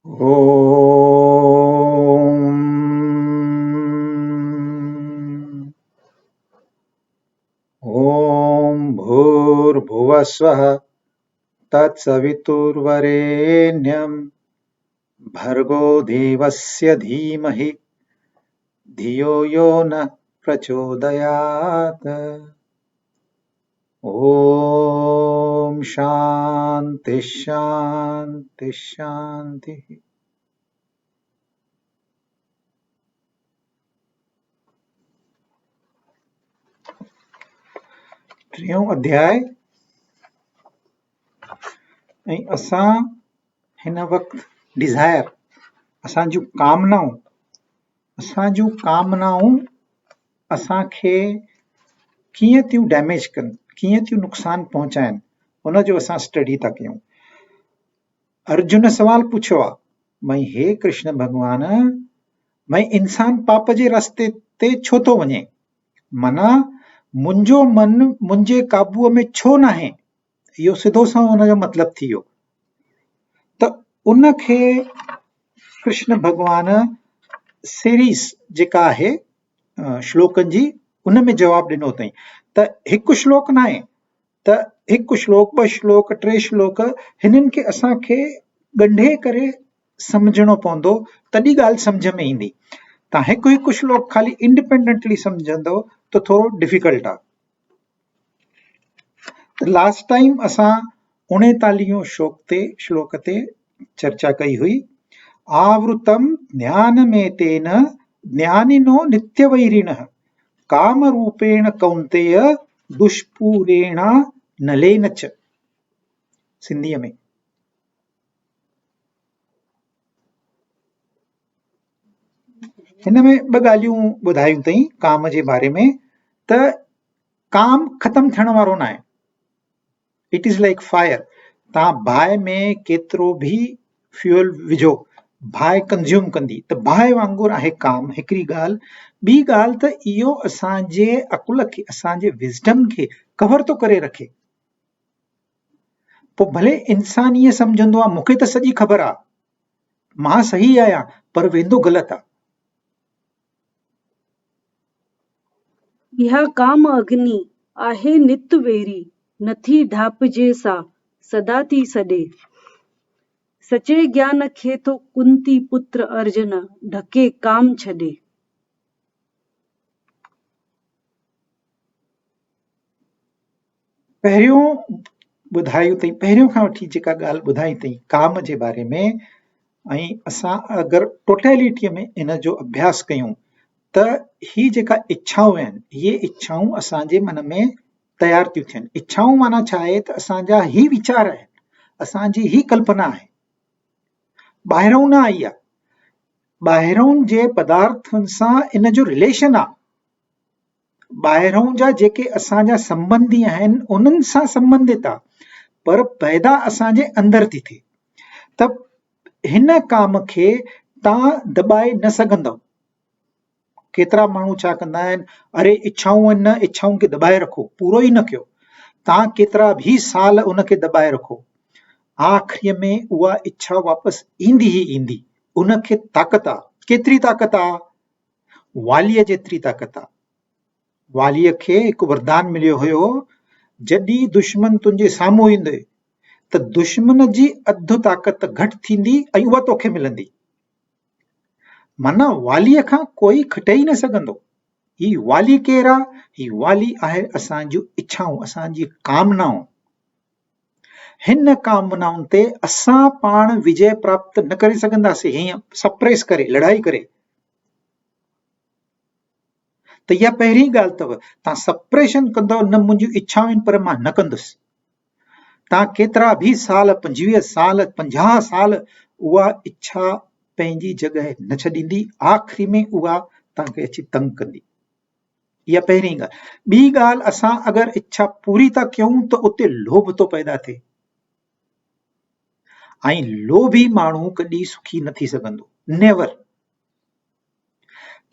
ॐ भूर्भुवस्वः तत्सवितुर्वरेण्यं भर्गो देवस्य धीमहि धियो यो नः प्रचोदयात्। ॐ शान्ति शान्ति शान्तिः। टियों अध्याय ऐं असां हिन वक़्तु डिज़ायर असां जूं कामनाऊं असांखे कीअं थियूं डैमेज कनि, कीअं थियूं नुक़सान पहुचाइनि, हुन जो असां स्टडी था कयूं। अर्जुन सवाल पुछियो आहे, भई हे कृष्ण भॻवान, भई इंसान पाप जे रस्ते ते छो थो वञे, माना मुंहिंजो मन मुंहिंजे काबूअ में छो नाहे, इहो सिधो सां हुन जो मतिलबु थी वियो। त उनखे कृष्ण भॻवान सीरीज़ जेका आहे श्लोकनि जी उन में जवाबु ॾिनो अथई। त हिकु श्लोक न आहे, त हिकु श्लोक, ॿ श्लोक, टे श्लोक, हिननि खे असांखे ॻंढे करे सम्झणो पवंदो, तॾहिं ॻाल्हि सम्झ में ईंदी। तव्हां हिकु हिकु श्लोक ख़ाली इंडिपेंडेंटली सम्झंदो त थोरो डिफिकल्ट आहे। त लास्ट टाइम असां 39 श्लोक ते चर्चा कई हुई। आवृतम ज्ञानमेतेन ज्ञानिनो नित्यवैरिणः कामरूपेण कौन्तेय दुष्पूरेण नलेन च। सिंधीअ में हिन में ॿ ॻाल्हियूं ॿुधायूं अथई काम जे बारे में। त काम ख़तम थियण वारो न आहे, इट इज़ लाइक फायर। तव्हां बाहि में केतिरो बि फ्यूल विझो, बाहि कंज़्यूम कंदी, त बाहि वांगुरु आहे काम, हिकिड़ी ॻाल्हि। ॿी ॻाल्हि त इहो असांजे अकुल खे, असांजे विज़डम खे कवर थो करे रखे। पोइ भले इंसान ईअं सम्झंदो आहे मूंखे त सॼी ख़बर आहे, मां सही आहियां, पर वेंदो ग़लति आहे। इहा काम अग्नि आहे नित वेरी, नथी ढापजे सा सदा थी सॾे। सचे ज्ञान खे थो कुंती पुत्र अर्जुन ढके काम छॾे। पहिरियों ॿुधायो अथई, पहिरियों खां वठी जेका ॻाल्हि ॿुधाई अथई काम जे बारे में, ऐं असां अगरि टोटेलिटीअ में इन जो अभ्यास कयूं त ही जेका इच्छाऊं आहिनि, इहे इच्छाऊं असांजे मन में तयार थियूं थियनि। इच्छाऊं माना छा आहे, त असांजा ही वीचार आहिनि, असांजी ही कल्पना आहे, ॿाहिरों न आई आहे। ॿाहिरों जे पदार्थनि सां इन जो रिलेशन आहे, ॿाहिरों जा जेके असांजा संबंधी आहिनि उन्हनि सां संबंधित आहे, पर पैदा असांजे अंदर थी थिए। त हिन काम खे तव्हां दॿाए न सघंदव। केतिरा माण्हू छा कंदा आहिनि, अरे इच्छाऊं आहिनि न, इच्छाऊं खे दॿाए रखो, पूरो ई न कयो। तव्हां केतिरा बि साल उनखे दॿाए रखो, आख़िरीअ में उहा इच्छा वापसि ईंदी ई ईंदी। उनखे ताक़त आहे, केतिरी ताक़त आहे, वालीअ जेतिरी ताक़त आहे। वालीअ खे हिकु वरदान मिलियो हुयो, जॾहिं दुश्मन तुंहिंजे साम्हूं ईंदे त दुश्मन जी अधु ताक़त घटि थींदी ऐं उहा तोखे मिलंदी। माना वालीअ खां कोई खटे ई न सघंदो। ही वाली केरु आहे? ही वाली आहे असांजूं इच्छाऊं, असांजी कामनाऊं। हिन कामनाउनि ते असां पाण विजय प्राप्त न करे सघंदासीं, हीअं सप्रेस करे, लड़ाई करे। त इहा पहिरीं ॻाल्हि अथव, तव्हां सप्रेशन कंदव, न मुंहिंजूं इच्छाऊं आहिनि पर मां न कंदुसि। तव्हां केतिरा बि साल, 25 साल, 50 साल, उहा इच्छा पंहिंजी जॻह न छॾींदी, आख़िरी में उहा तव्हांखे अची तंग कंदी। इहा पहिरीं ॻाल्हि। ॿी ॻाल्हि, असां अगरि इच्छा पूरी था कयूं त उते लोभ थो पैदा थिए, ऐं लोभी माण्हू कॾहिं सुखी न थी सघंदो, नेवर।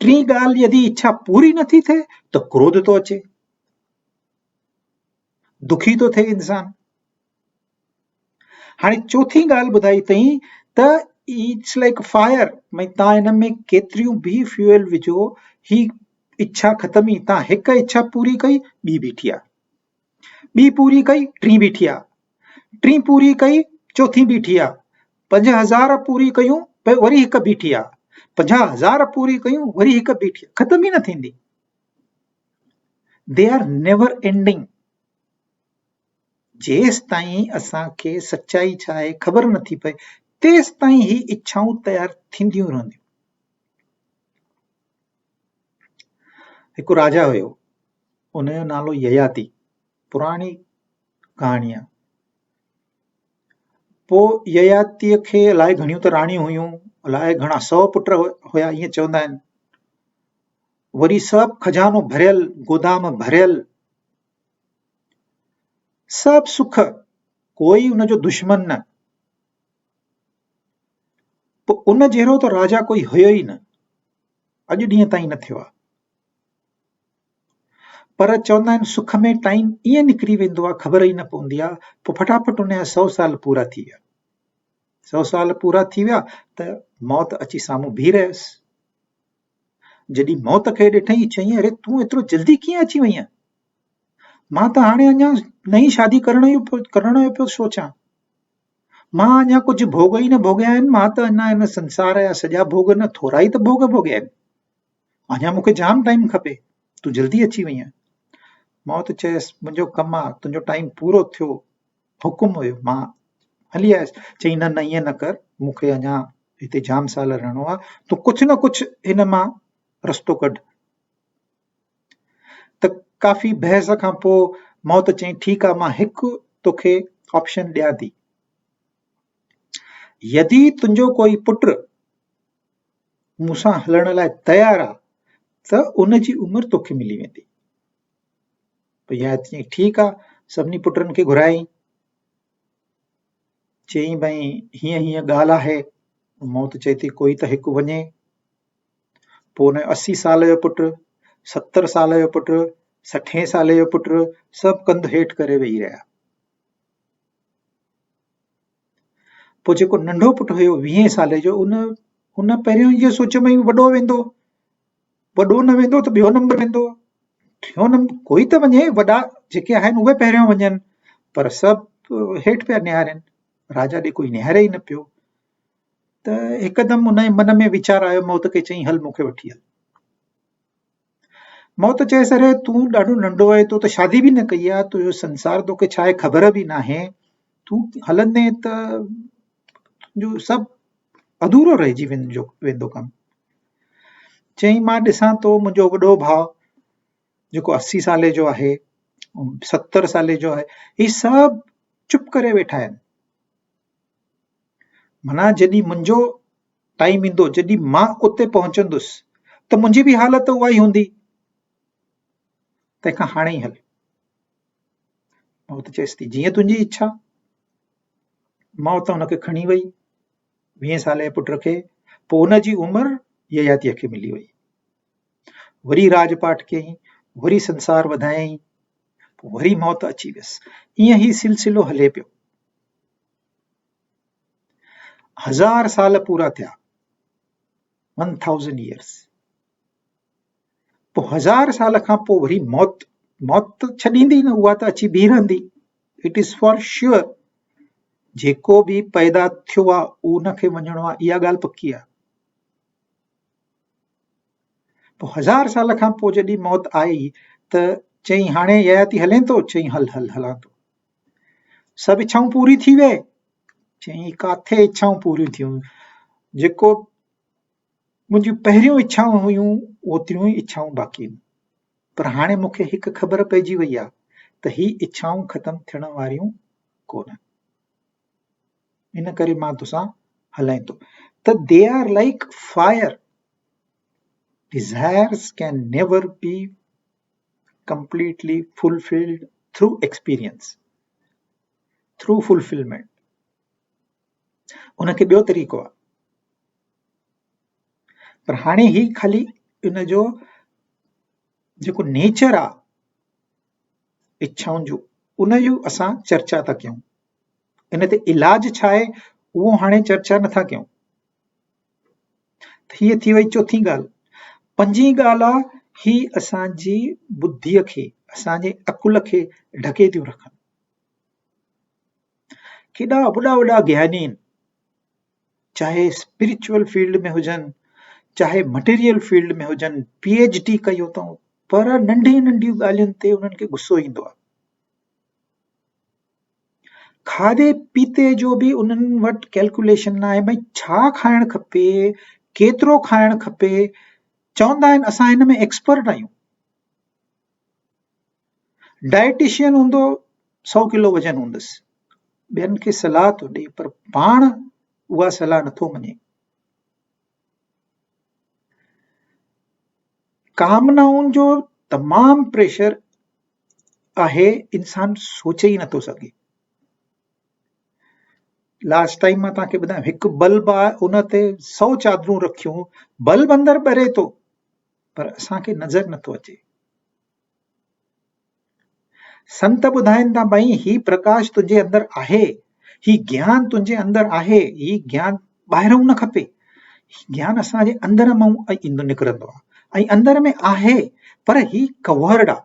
टी ॻाल्हि, यदि इच्छा पूरी नथी थिए त क्रोध थो अचे, दुखी थो थिए इंसान। हाणे चौथी ॻाल्हि ॿुधाई अथई त इट्स लाइक फायर, भई तव्हां हिन में केतिरियूं बि फ्यूल विझो, ही इच्छा ख़तम ई, तव्हां हिकु इच्छा पूरी कई, ॿी बीठी आहे, ॿी पूरी कई, टीं बीठी आहे, टीं पूरी कई, चौथी बीठी आहे, 5000 पूरी कयूं, वरी हिकु बीठी आहे, 50,000 पूरी कयूं, वरी हिकु बीठी आहे, ख़तम ई न थींदी। They are never ending. जेस ताईं असांखे सच्चाई छा आहे ख़बर नथी पए, तेस ताईं ही इच्छाऊं तयार थींदियूं रहंदियूं। हिकु राजा हुयो, उनजो नालो ययाति, पुराणी कहाणी आहे। पोइ ययातीअ खे अलाए घणियूं त राणियूं हुयूं, अलाए घणा 100 पुट हुया, ईअं चवंदा आहिनि। वरी सभु खजानो भरियल, गोदाम भरियल, सभु सुख, कोई उनजो दुश्मन न। पोइ उन जहिड़ो त राजा कोई हुयो ई न, अॼु ॾींहं ताईं न थियो आहे। पर चवंदा आहिनि सुख में टाइम ईअं निकिरी वेंदो आहे, ख़बर ई न पवंदी आहे। पोइ फटाफट उनजा 100 साल पूरा थी विया। 100 साल पूरा थी विया त मौत अची साम्हूं बीह रहियसि। जॾहिं मौत खे ॾिठई, चई अरे तूं एतिरो जल्दी कीअं अची वई आहीं? मां त हाणे अञा नई शादी करण जो पियो सोचां, मां अञा कुझु भोग ई न भोगिया आहिनि, मां त अञा हिन संसार जा सॼा भोग न, थोरा ई त भोग भोगिया आहिनि, अञा मूंखे जाम टाइम खपे, तूं जल्दी अची वई आहीं। मौत चयसि मुंहिंजो कमु आहे, तुंहिंजो टाइम पूरो थियो, हुकुम हुयो, मां हली आयसि। चई न न ईअं न कर, मूंखे अञा हिते जाम साल रहणो आहे, तूं कुझु न कुझु हिन मां रस्तो कढ। त काफ़ी बहस खां पोइ मौत चई ठीकु आहे, मां हिकु तोखे ऑप्शन ॾियां थी, यदि तुंहिंजो कोई पुट मूंसां हलण लाइ तयार आहे त उनजी उमिरि तोखे मिली वेंदी। चई ठीकु आहे, सभिनी पुटनि खे घुराई, चई भई हीअं हीअं ॻाल्हि आहे। मौत चए थी कोई त हिकु वञे। पोइ हुन 80 साल जो पुटु, 70 साल जो पुटु, 60 साल जो पुटु, सभु कंधु हेठि करे वेही रहिया। पोइ जेको नंढो पुटु हुयो 20 साल जो, उन पहिरियों इहो सोचियो भई वॾो वेंदो, वॾो न वेंदो त ॿियो नंबर वेंदो, टियों नंबर कोई त वञे, वॾा जेके आहिनि उहे पहिरियों वञनि, पर सभु हेठि पिया निहारनि, राजा ॾे कोई निहारे ई न पियो। त हिकदमि उन जे मन में वीचार आयो, मौत खे चई हल मूंखे वठी हल। मौत चयसि अरे तूं ॾाढो नंढो आहे, तूं त शादी बि न कई आहे, तुंहिंजो संसार तोखे छा आहे ख़बर बि न आहे, तूं हलंदे त तुंहिंजो सभु अधूरो रहिजी वेंदो कमु। चई मां ॾिसां थो, मुंहिंजो वॾो भाउ जेको 80 साले जो आहे, 70 साले जो आहे, ही सभु चुप करे वेठा आहिनि। माना जॾहिं मुंहिंजो टाइम ईंदो, जॾहिं मां उते पहुचंदुसि त मुंहिंजी बि हालत उहा ई हूंदी, तंहिंखां हाणे ई हल। मौत चएसि थी जीअं तुंहिंजी इच्छा। मौत हुनखे खणी वई, 20 साल जे पुट खे। पोइ हुनजी उमिरि ययातीअ खे मिली वई। वरी राजपाठ कयईं, वरी संसार वधायईं, वरी मौत अची वियसि। ईअं ई सिलसिलो हले पियो। 1000 साल पूरा थिया, 1000 years। पोइ 1000 साल खां पोइ वरी मौत त छॾींदी न, उहा त अची बीह रहंदी। इट इज़ फॉर श्योर, जेको बि पैदा थियो आहे उनखे वञणो आहे, इहा ॻाल्हि पकी आहे। पोइ 1000 साल खां पोइ जॾहिं मौत आई त चई हाणे ययाति हले थो? चई हल हल हलां थो। सभु इच्छाऊं पूरी थी वे? चई काथे इच्छाऊं पूरियूं थियूं, जेको मुंहिंजियूं पहिरियों इच्छाऊं हुयूं ओतिरियूं ई इच्छाऊं बाक़ी आहिनि। पर हाणे मूंखे हिकु ख़बर पइजी वई आहे त ही इच्छाऊं ख़तमु थियण वारियूं कोन, इन करे मां तोसां हलां थो। त they are like fire, desires can never be completely fulfilled through experience, through fulfillment। उनखे ॿियो तरीक़ो आहे, पर हाणे ही ख़ाली इन जो जेको नेचर आहे इच्छाउनि जो, उन जो असां चर्चा था कयूं। इन ते इलाज छा आहे उहो हाणे चर्चा नथा कयूं। हीअ थी वई चौथी ॻाल्हि। पंजी ॻाल्हि आहे, ही असांजी बुद्धीअ खे, असांजे अकुल खे ढके थियूं रखनि। केॾा वॾा वॾा ज्ञानी आहिनि, चाहे स्पिरिचुअल फील्ड में हुजनि, चाहे मटेरियल फील्ड में हुजनि, PhD कयो अथऊं, पर नंढी नंढियूं ॻाल्हियुनि ते उन्हनि खे गुस्सो ईंदो आहे। खाधे पीते जो बि उन्हनि वटि कैलकुलेशन न आहे, भई छा खाइणु खपे, केतिरो खाइणु खपे। चवंदा आहिनि असां हिन में एक्सपर्ट आहियूं। डाइटिशियन हूंदो 100 किलो वजन हूंदसि, ॿियनि खे सलाह थो ॾे, पर पाण उहा सलाह नथो मञे। कामनाउनि जो तमामु प्रेशर आहे, इंसान सोचे ई नथो सघे। लास्ट टाइम मां तव्हांखे ॿुधायां, हिकु बल्ब आहे, उन ते 100 चादरूं रखियूं, बल्ब अंदरि ॿरे थो, पर असांखे नज़र नथो अचे। संत ॿुधाइनि था, भई ही प्रकाश तुंहिंजे अंदरि आहे, ही ज्ञान तुंहिंजे अंदरि आहे, ही ज्ञान ॿाहिरों न खपे। ज्ञान असांजे अंदर मां ईंदो निकिरंदो आहे, ऐं अंदर में आहे, पर ही कवर्ड आहे,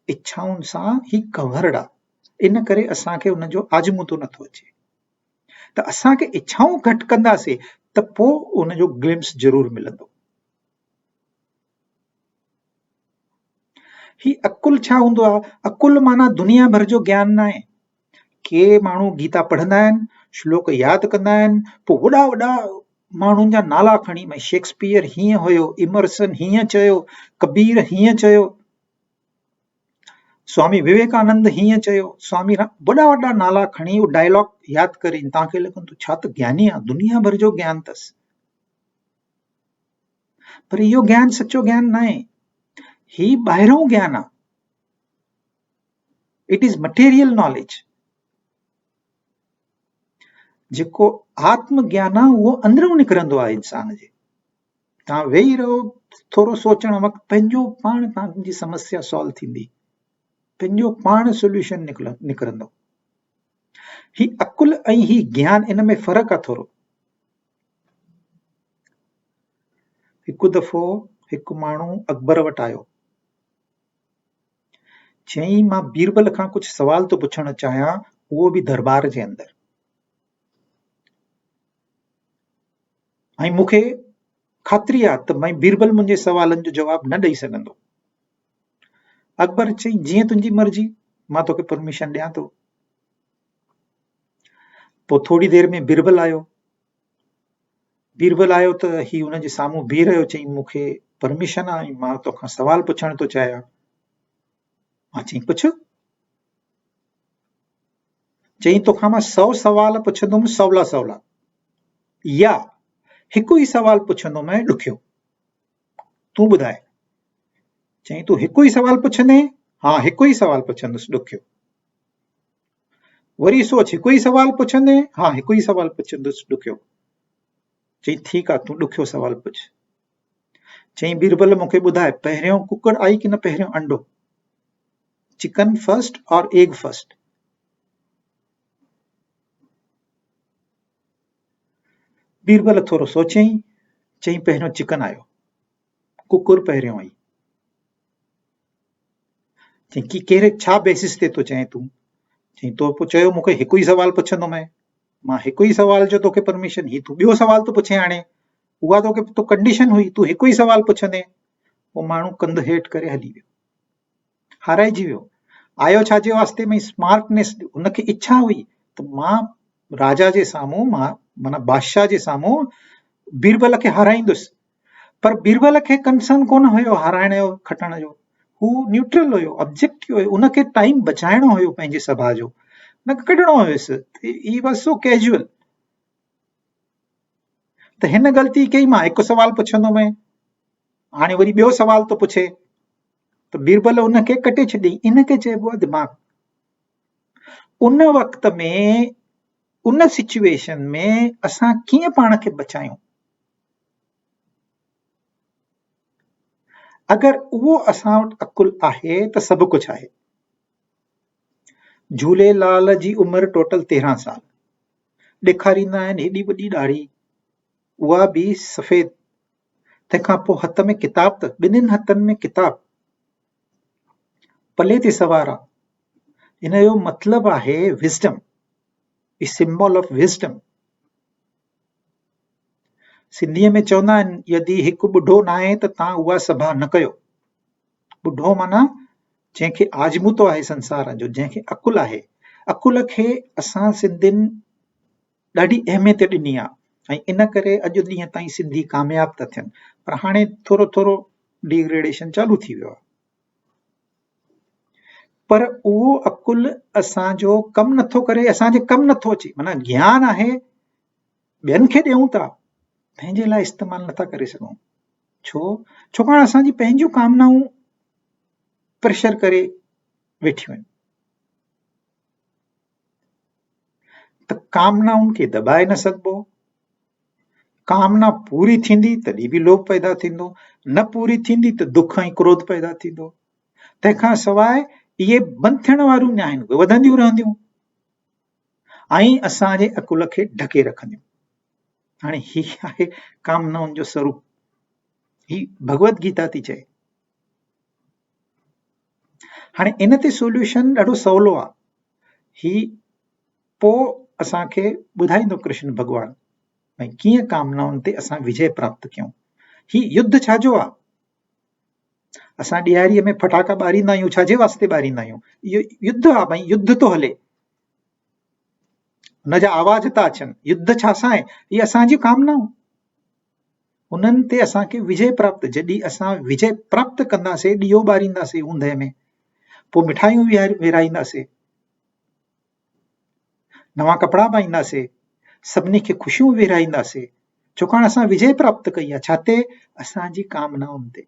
इच्छाउनि सां ही कवर्ड आहे। इन करे असांखे उनजो आजमूदो नथो अचे। त असांखे इच्छाऊं घटि कंदासीं त पोइ उनजो ग्लिम्स ज़रूर मिलंदो। ही अकुल छा हूंदो आहे? अकुल माना दुनिया भर जो ज्ञान न आहे। के माण्हू गीता पढ़ंदा आहिनि, श्लोक यादि कंदा आहिनि, पोइ वॾा वॾा माण्हुनि जा नाला खणी, भई शेक्सपियर हीअं हुयो, इमर्सन हीअं चयो, कबीर हीअं चयो, स्वामी विवेकानंद हीअं चयो, स्वामी वॾा वॾा नाला खणी उहो डायलॉग यादि करे, तव्हांखे लॻंदो छा त ज्ञानी आहे, दुनिया भर जो ज्ञान अथसि। पर इहो ज्ञान सचो ज्ञान न आहे, ही ॿाहिरों ज्ञान आहे। It is material knowledge. जेको आत्म ज्ञान आहे उहो अंदरूं निकिरंदो आहे इंसान जे। तव्हां वेही रहो, थोरो सोचण वक़्तु पंहिंजो पाण तव्हांजी समस्या सॉल्व थींदी, पंहिंजो पाण सोल्यूशन निकिरंदो। ही अकुल ऐं ही ज्ञान, इन में फ़र्क़ु आहे थोरो। हिकु दफ़ो हिकु माण्हू अकबर वटि आयो, चईं मां बीरबल खां कुझु सवाल थो पुछणु चाहियां, उहो बि दरबार जे अंदरि, ऐं मूंखे ख़ातिरी आहे त भई बीरबल मुंहिंजे सवालनि जो जवाबु न ॾेई सघंदो। अकबर चईं जीअं तुंहिंजी मर्ज़ी, मां तोखे परमिशन ॾियां थो। पोइ थोड़ी देरि में बीरबल आयो। बीरबल आयो त ही हुनजे साम्हूं बीह रहियो, चईं मूंखे परमिशन आहे, मां तोखां सवाल पुछणु थो चाहियां। मां चईं पुछ। चईं तोखां मां 100 सवाल पुछंदुमि सवला सवला, या हिकु ई सवाल पुछंदुमि ॾुखियो, तूं ॿुधाए। चईं तूं हिकु ई सवाल पुछंदे? हा हिकु ई सवाल पुछंदुसि ॾुखियो। वरी सोच, हिकु ई सवाल पुछंदे? हा हिकु ई सवाल पुछंदुसि ॾुखियो। चईं ठीकु आहे, तूं ॾुखियो सवाल पुछ। चईं बीरबल मूंखे ॿुधाए, पहिरियों कुकड़ आई कि न पहिरियों अंडो? चिकन फर्स्ट और एग फर्स्ट? बीरबल थोरो सोचईं, चईं पहिरियों चिकन आयो, कुकुर पहिरियों आई। चईं की कहिड़े छा बेसिस ते थो चएं तूं? चईं तो चयो मूंखे हिकु ई सवाल पुछंदो, मां हिकु ई सवाल जो तोखे परमिशन, ही तूं ॿियो सवाल थो पुछे हाणे, उहा तोखे तो कंडीशन हुई, तूं हिकु ई सवाल पुछंदे। पोइ माण्हू कंध हेठि करे हली वियो, हाराइजी वियो। आयो छाजे वास्ते? में स्मार्टनेस, हुनखे इच्छा हुई त मां राजा जे साम्हूं, मां माना बादशाह जे साम्हूं बीरबल खे हाराईंदुसि। पर बीरबल खे कंसर्न कोन हुयो हाराइण जो खटण जो, हू न्यूट्रल हुयो, ऑब्जेक्टिव हुयो, उनखे टाइम बचाइणो हुयो पंहिंजे सभा जो, न कढणो हुयुसि। He was so casual. त हिन ग़लती कई, मां हिकु सवाल पुछंदुमि, हाणे वरी ॿियो सवाल थो पुछे, त बीरबल उनखे कटे छॾियईं। इनखे चइबो आहे दिमाग़। उन वक़्त में, उन सिचुएशन में असां कीअं पाण खे बचायूं? अगरि उहो असां वटि अकुल आहे त सभु कुझु आहे। झूलेलाल जी उमिरि टोटल 13 साल। ॾेखारींदा आहिनि हेॾी वॾी ॾाढ़ी, उहा बि सफ़ेद, तंहिंखां पोइ हथ में किताब, त ॿिन्हिनि हथनि में किताब, पले ते सवार आहे। इन जो मतिलबु आहे विज़डम, इ सिंबल ऑफ विज़डम। सिंधीअ में चवंदा आहिनि, यदि हिकु ॿुढो न आहे त तव्हां उहा सभा न कयो। ॿुढो माना जंहिंखे आजमूतो आहे संसार जो, जंहिंखे अकुल आहे। अकुल खे असां सिंधियुनि ॾाढी अहमियत ॾिनी आहे, ऐं इन करे अॼु ॾींहं ताईं सिंधी कामयाब था थियनि। पर हाणे थोरो थोरो डिग्रेडेशन चालू थी वियो आहे। पर उहो अकुल असांजो कमु नथो करे, असांजे कमु नथो अचे। माना ज्ञान आहे, ॿियनि खे ॾियूं था, पंहिंजे लाइ इस्तेमालु नथा करे सघूं। छाकाणि असांजी पंहिंजूं कामनाऊं प्रेशर करे वेठियूं आहिनि। त कामनाउनि खे दॿाए न सघिबो। कामना पूरी थींदी तॾहिं बि लोभ पैदा थींदो, न पूरी थींदी त दुख ऐं क्रोध पैदा थींदो। तंहिंखां सवाइ इहे बंदि थियण वारियूं न आहिनि, वधंदियूं रहंदियूं ऐं असांजे अकुल खे ढके रखंदियूं। हाणे ही आहे कामनाउनि जो स्वरूप। ही भगवत गीता थी चए। हाणे इन ते सोल्यूशन ॾाढो सवलो आहे। ही पोइ असांखे ॿुधाईंदो कृष्ण भॻवानु, भई कीअं कामनाउनि ते असां विजय प्राप्त कयूं। ही युद्ध छाजो आहे? असां ॾियारीअ में फटाका ॿारींदा आहियूं, छाजे वास्ते ॿारींदा आहियूं? इहो युद्ध आहे, भई युद्ध थो हले, हुनजा आवाज था अचनि। युद्ध छा सां आहे? इहे असांजी कामनाऊं, उन्हनि ते असांखे विजय प्राप्त। जॾहिं असां विजय प्राप्त कंदासीं, ॾीओ ॿारींदासीं ऊंदहि में, पोइ मिठाइयूं विराईंदासीं, नवां कपिड़ा पाईंदासीं, सभिनी खे ख़ुशियूं विराईंदासीं, छाकाणि असां विजय प्राप्त कई आहे। छा ते? असांजी कामनाउनि ते।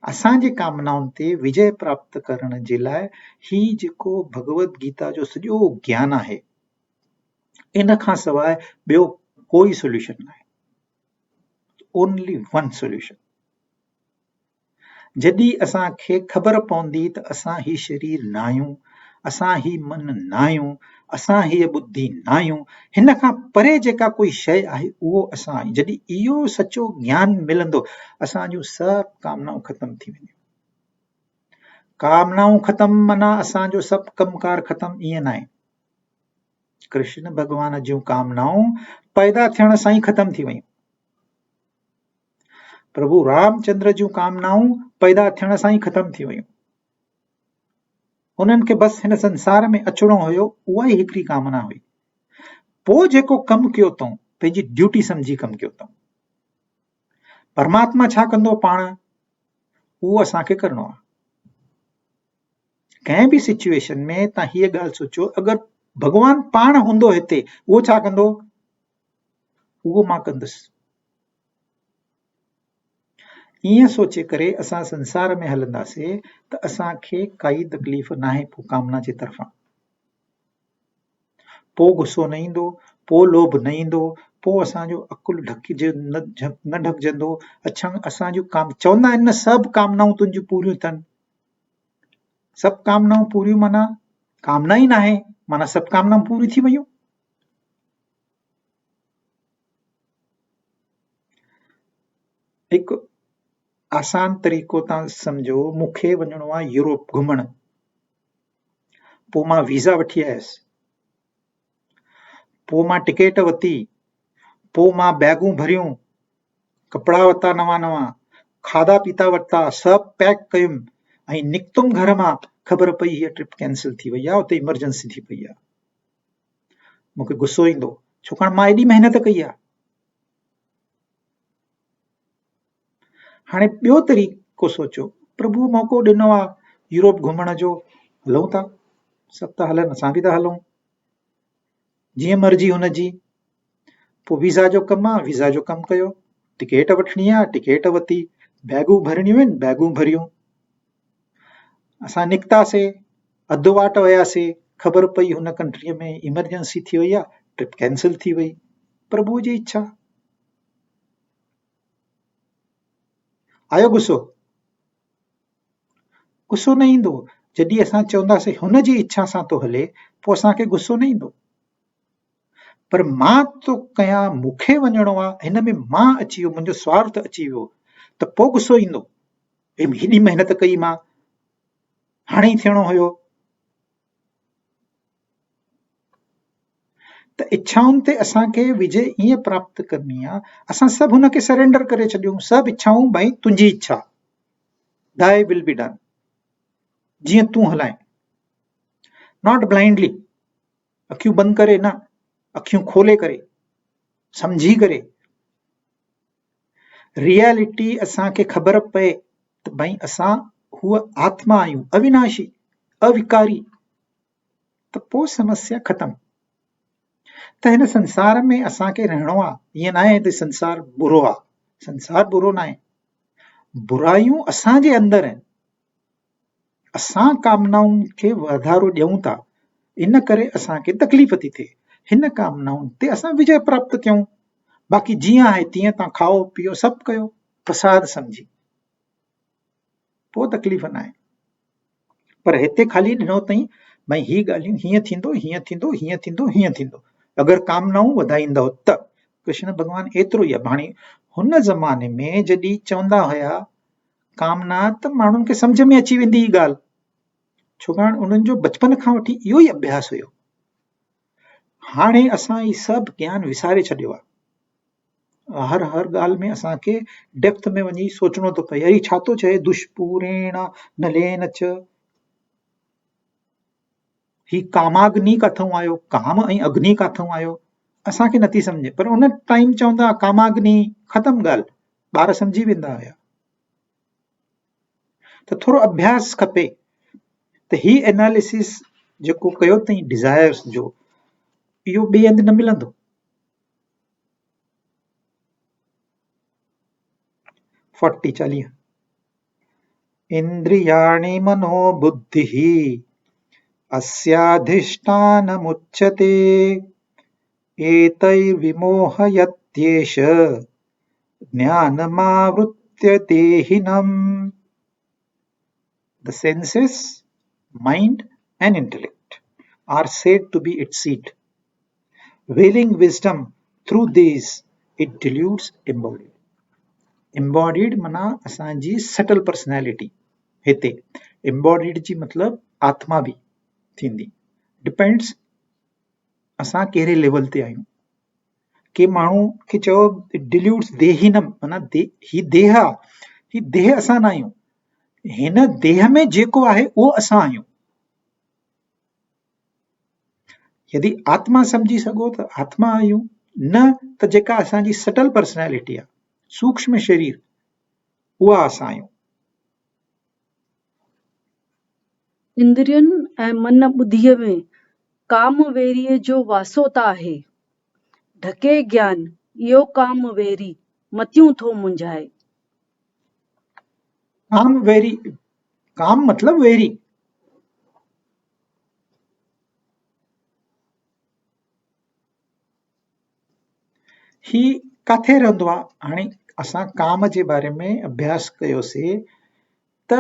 असांजे कामनाउनि ते विजय प्राप्त करण जे लाइ ही जेको भगवत गीता जो सॼो ज्ञान आहे, इन खां सवाइ ॿियो कोई सोल्यूशन न आहे। Only one solution. जॾहिं असांखे ख़बर पवंदी त असां ही शरीर न आहियूं, असां ही मन न आहियूं, असां हीअ बुद्धि न आहियूं, हिन खां परे जेका कोई शइ आहे उहो असां आहियूं। जॾहिं इहो सचो ज्ञान मिलंदो, असांजूं सभु कामनाऊं ख़तम थी वेंदियूं। कामनाऊं ख़तम माना असांजो सभु कमकार ख़तम, ईअं न आहे। कृष्ण भॻवान जूं कामनाऊं पैदा थियण सां ई ख़तम थी वयूं। प्रभु रामचंद्र जूं कामनाऊं पैदा थियण सां ई ख़तम थी वयूं। उन्हनि खे बसि हिन संसार में अचिणो हुयो, उहा ई हिकिड़ी कामना हुई। पोइ जेको कमु कयो अथऊं, पंहिंजी ड्यूटी सम्झी कमु कयो अथऊं। परमात्मा छा कंदो पाण, उहो असांखे करिणो आहे। कंहिं बि सिचुएशन में तव्हां हीअ ॻाल्हि सोचो, अगरि भॻवानु पाण हूंदो हिते, उहो छा कंदो? उहो मां कंदुसि। ईअं सोचे करे असां संसार में हलंदासीं त असांखे काई तकलीफ़ न आहे पोइ कामना जे तरफ़ां। पोइ गुस्सो न ईंदो, पोइ लोभ न ईंदो, पोइ असांजो अकुल न ढकिजंदो। असांजूं चवंदा आहिनि न, सभु कामनाऊं तुंहिंजूं पूरियूं थियनि। सभु कामनाऊं पूरियूं माना कामना ई न आहे, माना सभु कामनाऊं पूरी थी वयूं। हिकु आसान तरीक़ो तव्हां सम्झो, मूंखे वञिणो आहे यूरोप घुमण। पोइ मां वीज़ा वठी आयसि, पोइ मां टिकेट वरिती, पोइ मां बैगूं भरियूं, कपिड़ा वरिता नवां नवां, खाधा पीता वरिता, सभु पैक कयुमि ऐं निकितुमि घर मां। ख़बर पई हीअ ट्रिप कैंसिल थी वई आहे, उते इमरजेंसी थी पई आहे। मूंखे गुस्सो ईंदो, छाकाणि मां एॾी महिनत कई आहे। हाणे ॿियो तरीक़ो सोचो, प्रभु मौक़ो ॾिनो आहे यूरोप घुमण जो, हलूं था, सभु था हलनि, असां बि था हलूं, जीअं मर्ज़ी हुनजी। पोइ वीज़ा जो कमु आहे, वीज़ा जो कमु कयो, टिकेट वठणी आहे, टिकेट वरिती, बैगूं भरणियूं आहिनि, बैगूं भरियूं। असां निकितासीं, अधु वाट वियासीं, ख़बर पई हुन कंट्रीअ में इमरजेंसी थी वई आहे, ट्रिप कैंसिल थी वई। प्रभु जी इच्छा। आयो गुस्सो? गुस्सो न ईंदो। जॾहिं असां चवंदासीं हुन जी इच्छा सां थो हले, पोइ असांखे गुस्सो न ईंदो। पर मां तो कयां, मूंखे वञणो आहे, हिन में मां अची वियो, मुंहिंजो स्वार्थ अची वियो, त पोइ गुस्सो ईंदो। हेॾी महिनत कई मां, हाणे ई थियणो हुयो। त इच्छाउनि ते असांखे विजय ईअं प्राप्त करणी आहे, असां सभु हुनखे सरेंडर करे छॾियूं, सभु इच्छाऊं, भई तुंहिंजी इच्छा, दाए विल बी डन, जीअं तूं हलाए, नॉट ब्लाइंडली, अखियूं बंदि करे न, अखियूं खोले करे, समझी करे। रियलिटी असांखे ख़बर पए त भई असां हूअ आत्मा आहियूं, अविनाशी, अविकारी, त पोइ समस्या ख़तम। त हिन संसार में असांखे रहणो आहे। ईअं न आहे त संसार बुरो आहे, संसार बुरो न आहे, बुराइयूं असांजे अंदरि आहिनि, असां कामनाउनि खे वाधारो ॾियूं था, इन करे असांखे तकलीफ़ थी थिए। हिन कामनाउनि ते असां विजय प्राप्त थियूं। बाक़ी जीअं आहे तीअं तव्हां खाओ पीओ सभु कयो प्रसाद समझी, पोइ तकलीफ़ न आहे। पर हिते ख़ाली ॾिनो अथई भई ही ॻाल्हियूं हीअं थींदो, हीअं थींदो, हीअं थींदो, हीअं थींदो, अगरि कामनाऊं वधाईंदव त। कृष्ण भॻवानु एतिरो ई आहे। हाणे हुन ज़माने में जॾहिं चवंदा हुया कामना, त माण्हुनि खे सम्झ में अची वेंदी ही ॻाल्हि, छाकाणि उन्हनि जो बचपन खां वठी इहो ई अभ्यास हुयो। हाणे असां ही सभु ज्ञान विसारे छॾियो आहे। हर ॻाल्हि में असांखे डेप्थ में वञी सोचणो थो पए, अरे छा थो चए, दुष्पूरेण नलेन च, ही कामाग्नि काथऊं आयो, काम ऐं अग्नि काथऊं आयो, असांखे नथी सम्झे। पर उन टाइम चवंदा कामाग्नि, ख़तम ॻाल्हि, ॿार सम्झी वेंदा हुया। त थोरो अभ्यास खपे। त ही एनालिसिस जेको कयो अथई डिज़ायर्स जो, इहो ॿिए हंधि न मिलंदो। 40 इंद्रियाणि मनो बुद्धिः अस्याधिष्ठानमुच्यते एतैर्विमोहयत्येष ज्ञानमावृत्य देहिनम्। The senses, mind and intellect are said to be its seat. Veiling wisdom through these, it deludes embodied. Embodied माना असांजी सटल पर्सनैलिटी। हिते embodied जी मतलब आत्मा भी थींदी। डिपेंड्स असां कहिड़े लेवल ते आहियूं। के माण्हू खे चयो डिल्यूड्स देहिनम, माना ही देह आहे, ही देह असां न आहियूं, हिन देह में जेको आहे उहो असां आहियूं। यदि आत्मा समझी सघो त आत्मा आहियूं, न त जेका असांजी सटल पर्सनैलिटी आहे, सूक्ष्म शरीर, उहा असां आहियूं। इंद्रियुनि ऐं मन ॿुधीअ में काम वेरीअ जो वासो त आहे, ढके ज्ञान इहो काम वेरी मतियूं थो मुंझाए। काम वेरी, काम मतलब वेरी। ही काथे रहंदो आहे? हाणे असां काम जे बारे में अभ्यास कयोसीं त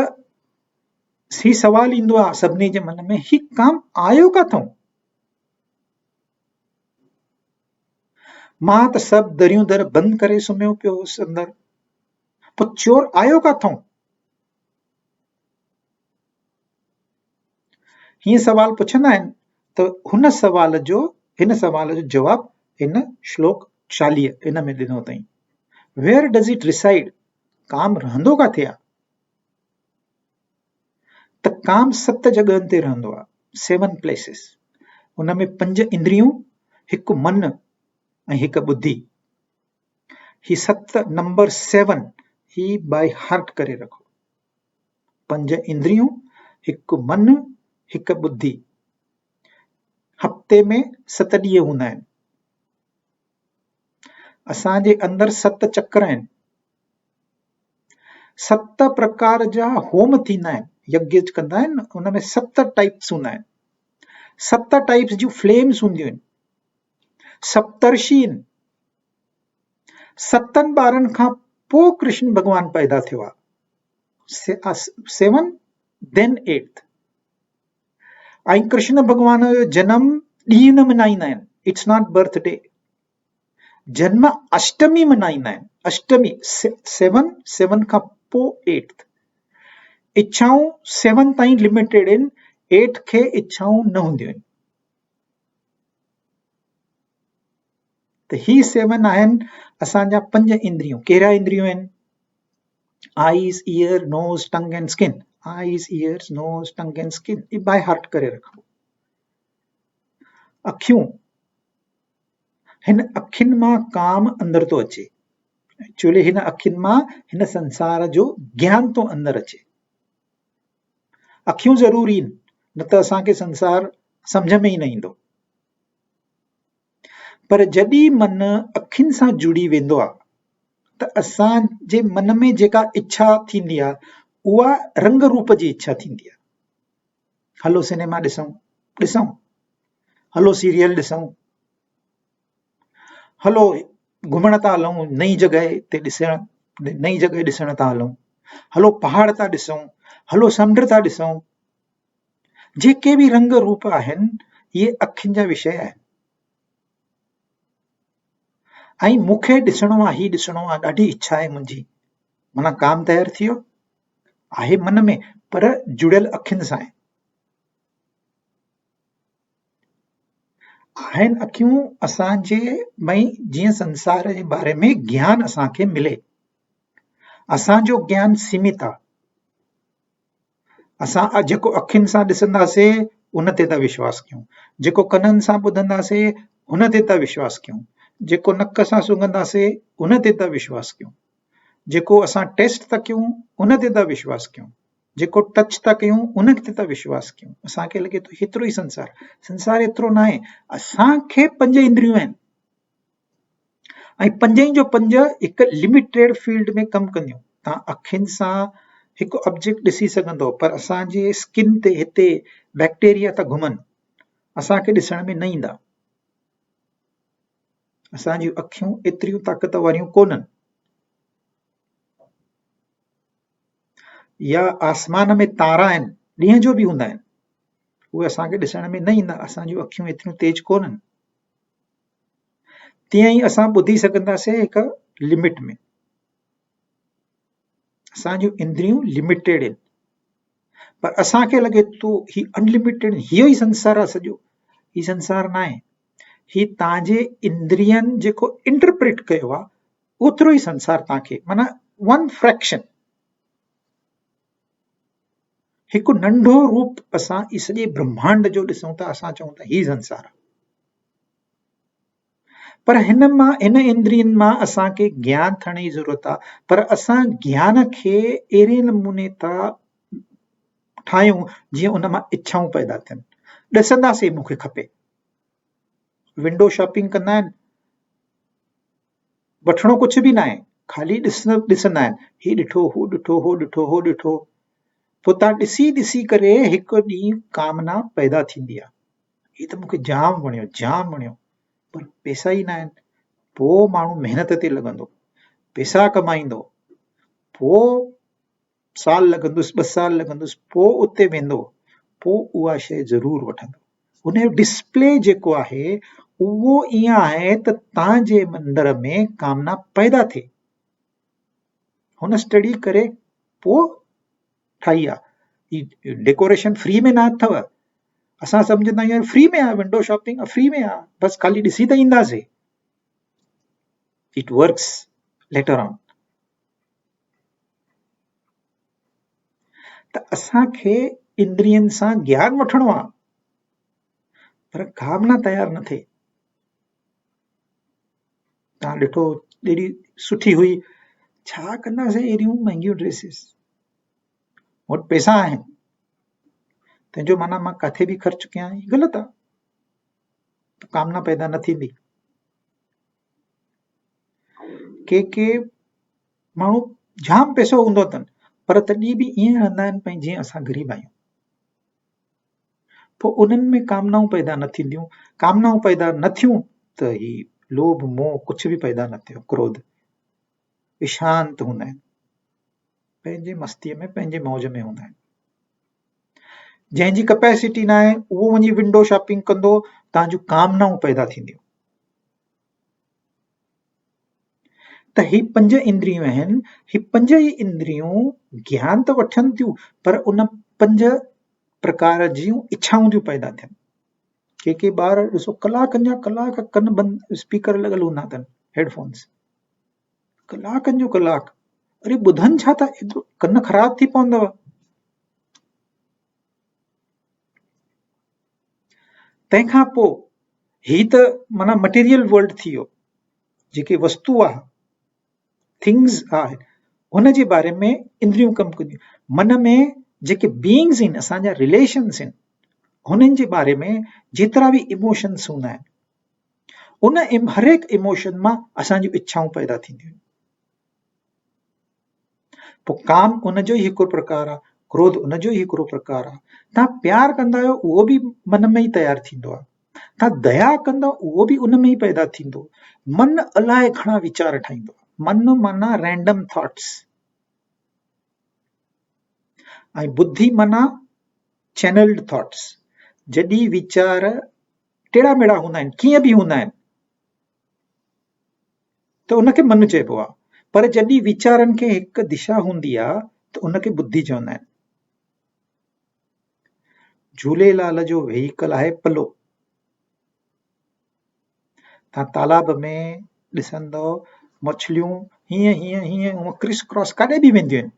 ही सवाल ईंदो आहे सभिनी जे मन में, ही काम आयो काथऊं? मां त सभु दरियूं दर बंदि करे सुम्हियो पियो हुउसि अंदरि, पोइ चोर आयो काथऊं? हीअं सवाल पुछंदा आहिनि। त हिन सवाल जो जवाब हिन श्लोक 40 इन में ॾिनो अथई। Where does it reside? काम रहंदो काथे आहे? त काम 7 जॻहनि ते रहंदो आहे, 7 प्लेसिस। उन में 5 इंद्रियूं, हिकु मन ऐं हिकु बुद्धि। ही 7 नंबर 7 ही बाय हार्ट करे रखो। 5 इंद्रियूं, हिकु मन, हिकु बुद्धि। हफ़्ते में 7 ॾींहं हूंदा आहिनि। असांजे अंदरि 7 चक्र आहिनि, 7 प्रकार जा होम थींदा आहिनि, यज्ञ कंदा आहिनि, उन में 7 टाइप्स हूंदा आहिनि, 7 टाइप्स जूं फ्लेम्स हूंदियूं आहिनि, सप्तर्षि आहिनि। 7 ॿारनि खां पोइ कृष्ण भॻवानु पैदा थियो आहे, 7 then 8। ऐं कृष्ण भॻवान जो जनम ॾींहुं न मल्हाईंदा आहिनि, इट्स नॉट बर्थडे। जन्म अष्टमी मनाईंदा आहिनि, अष्टमी 7 खां पोइ 8। इच्छाऊं 7 ताईं लिमिटेड आहिनि, 8 खे इच्छाऊं न हूंदियूं आहिनि। त ही 7 आहिनि असांजा 5 इंद्रियूं। कहिड़ा इंद्रियूं आहिनि? Eyes, ear, nose, tongue and skin. Eyes, ears, nose, tongue and skin, ये बाय हार्ट करे रखो। अखियूं, हिन अखियुनि मां काम अंदर थो अचे। एक्चुअली हिन अखियुनि मां हिन संसार जो ज्ञान थो अंदर अचे। अखियूं ज़रूरी आहिनि, न त असांखे संसार सम्झ में ई न ईंदो। पर जॾहिं मन अखियुनि सां जुड़ी वेंदो आहे त असांजे मन में जेका इच्छा थींदी आहे उहा रंग रूप जी इच्छा थींदी आहे। हलो सिनेमा ॾिसूं, हलो सीरियल ॾिसूं, हलो घुमण था हलूं, नई जॻह ते नई जॻह ॾिसण था हलूं, हलो पहाड़ था ॾिसूं, हलो समुंड था ॾिसूं। जेके बि रंग रूप आहिनि इहे अखियुनि जा विषय आहिनि। ऐं मूंखे ॾिसणो आहे, ही ॾिसणो आहे, ॾाढी इच्छा आहे मुंहिंजी, माना काम तयारु थी वियो आहे मन में, पर जुड़ियल अखियुनि सां आहे। आहिनि अखियूं असांजे भई जीअं संसार जे बारे में ज्ञान असांखे मिले। असांजो ज्ञान सीमित आहे। असां जेको अखियुनि सां ॾिसंदासीं उन ते था विश्वास कयूं, जेको कननि सां ॿुधंदासीं हुन ते था विश्वास कयूं, जेको नक सां सूंघंदासीं उन ते था विश्वास कयूं, जेको असां टेस्ट था कयूं उन ते था विश्वास कयूं, जेको टच था कयूं उन ते था विश्वास कयूं। असांखे लॻे थो हेतिरो ई संसार एतिरो न आहे। असांखे 5 इंद्रियूं आहिनि ऐं 5 जो 5 हिकु लिमिटेड फील्ड में कमु कंदियूं। तव्हां अखियुनि सां हिकु ऑब्जेक्ट ॾिसी सघंदो, पर असांजे स्किन ते हिते बैक्टीरिया था घुमनि, असांखे ॾिसण में न ईंदा। असांजियूं अखियूं एतिरियूं ताक़त वारियूं कोन्हनि। या आसमान में तारा आहिनि, ॾींहं जो बि हूंदा आहिनि, उहे असांखे ॾिसण में न ईंदा, असांजियूं अखियूं एतिरियूं तेज कोन्हनि। तीअं ई असां ॿुधी सघंदासीं हिकु लिमिट में। असांजूं इंद्रियूं लिमिटेड आहिनि, पर असांखे लॻे थो ही अनलिमिटेड, इहो ई संसार आहे सॼो। ही संसार न आहे, ही तव्हांजे इंद्रियनि जेको इंटरप्रेट कयो आहे ओतिरो ई संसार तव्हांखे, माना 1 फ्रैक्शन, हिकु नंढो रूप असां ई सॼे ब्रह्मांड जो ॾिसूं था। असां चऊं था ही संसार आहे, पर हिन इंद्रियनि मां असांखे ज्ञान थियण जी ज़रूरत आहे। पर असां ज्ञान खे अहिड़े नमूने था ठाहियूं जीअं उन मां इच्छाऊं पैदा थियनि। ॾिसंदासीं मूंखे खपे, विंडो शॉपिंग कंदा आहिनि, वठणो कुझु बि न आहे, ख़ाली ॾिसंदा आहिनि, ही ॾिठो, हू ॾिठो, हो ॾिठो, हो ॾिठो। पोइ तव्हां ॾिसी ॾिसी करे हिकु ॾींहुं कामना पैदा थींदी आहे, ही त मूंखे जाम वणियो, जाम वणियो, पर पैसा ई न आहिनि। पोइ माण्हू महिनत ते लॻंदो, पैसा कमाईंदो, पोइ साल लॻंदुसि, 2 साल लॻंदुसि, पोइ उते वेंदो, पोइ उहा शइ ज़रूरु वठंदो। उन जो डिस्प्ले जेको आहे उहो ईअं आहे त तव्हांजे मंदर में कामना पैदा थिए। हुन स्टडी करे पोइ ठाही आहे। ही डेकोरेशन फ्री में न अथव। असां सम्झंदा आहियूं फ्री में आहे, विंडो शॉपिंग फ्री में आहे, बसि ख़ाली ॾिसी त ईंदासीं। It works later on. त असांखे इंद्रियनि सां ज्ञान वठणो आहे, पर कामना तयार न थिए। तव्हां ॾिठो एॾी सुठी हुई, छा कंदासीं अहिड़ियूं महांगियूं ड्रेसिस, वटि पैसा आहिनि, तंहिंजो माना मां किथे बि ख़र्च कयां, ग़लति आहे, कामना पैदा न थींदी। के माण्हू जाम पैसो हूंदो अथनि, पर तॾहिं बि ईअं रहंदा आहिनि भई जीअं असां ग़रीब आहियूं। पोइ उन्हनि में कामनाऊं पैदा न थींदियूं। कामनाऊं पैदा न थियूं त ही लोभ मोह कुझु बि पैदा न थियो, क्रोध, शांत हूंदा आहिनि, पंहिंजे मस्तीअ में, पंहिंजे मौज में हूंदा आहिनि। जंहिंजी कैपेसिटी न आहे उहो वञी विंडो शॉपिंग कंदो, तव्हां जूं कामनाऊं पैदा थींदियूं। त ही 5 इंद्रियूं आहिनि, ही 5 ई इंद्रियूं ज्ञान त वठनि थियूं, पर उन 5 प्रकार जूं इच्छाऊं थियूं पैदा थियनि। के ॿार ॾिसो कलाकनि जा कलाक कन बंदि स्पीकर लॻल हूंदा अथनि, हेडफोन्स, कलाकनि जो कलाक, अरे ॿुधनि छा था, एतिरो कन ख़राब थी पवंदव। तंहिंखां पोइ ही त माना मटीरियल वर्ल्ड थी वियो, जेके वस्तु आहे, थिंग्स आहे, हुन जे बारे में इंद्रियूं कमु कंदियूं। मन में जेके बीइंग्स आहिनि, असांजा रिलेशन्स आहिनि, हुननि जे बारे में जेतिरा बि इमोशन्स हूंदा आहिनि, उन हर एक इमोशन मां असांजूं इच्छाऊं पैदा थींदियूं आहिनि। पोइ काम उनजो ई हिकिड़ो प्रकार आहे, क्रोध उनजो ई हिकिड़ो प्रकार आहे। तव्हां प्यार कंदा आहियो उहो बि मन में ई तयारु थींदो आहे, तव्हां दया कंदव उहो बि उन में ई पैदा थींदो। मन अलाए घणा वीचार ठाहींदो, मन माना रैंडम थॉट्स, ऐं बुद्धि माना चैनल्ड थॉट्स। जॾहिं वीचार टेड़ा मेड़ा हूंदा आहिनि, कीअं बि हूंदा आहिनि, त उनखे मन चइबो आहे। पर जॾहिं वीचारनि खे हिकु दिशा हूंदी आहे त उनखे बुद्धि चवंदा आहिनि। झूलेलाल जो व्हीकल आहे पलो। तव्हां तालाब में ॾिसंदव मछलियूं हीअं हीअं हीअं क्रिस क्रॉस काॾे बि वेंदियूं आहिनि।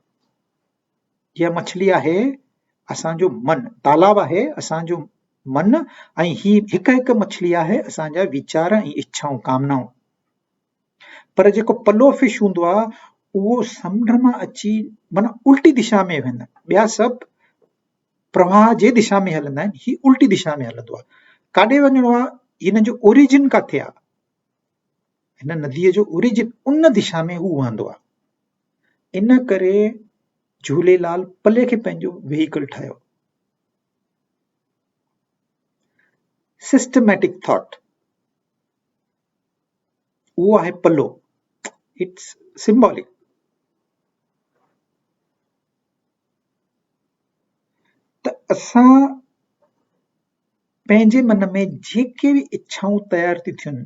इहा मछली आहे असांजो मन, तालाब आहे असांजो मन, ऐं ही हिकु हिकु मछली आहे असांजा वीचार ऐं इच्छाऊं, कामनाऊं। पर जेको पलो फिश हूंदो आहे उहो समुंड मां अची माना उल्टी दिशा में वेंदा आहिनि, ॿिया सभु प्रवाह जे दिशा में हलंदा आहिनि, ही उल्टी दिशा में हलंदो आहे। काॾे वञिणो आहे, हिन जो ओरिजिन किथे आहे, हिन नदीअ जो ओरिजिन उन दिशा में हू वहंदो आहे। इन करे झूलेलाल पले खे पंहिंजो व्हीकल ठाहियो। सिस्टमैटिक थॉट उहो आहे पलो, इट्स सिंबॉलिक। त असां पंहिंजे मन में जेके बि इच्छाऊं तयार थी थियनि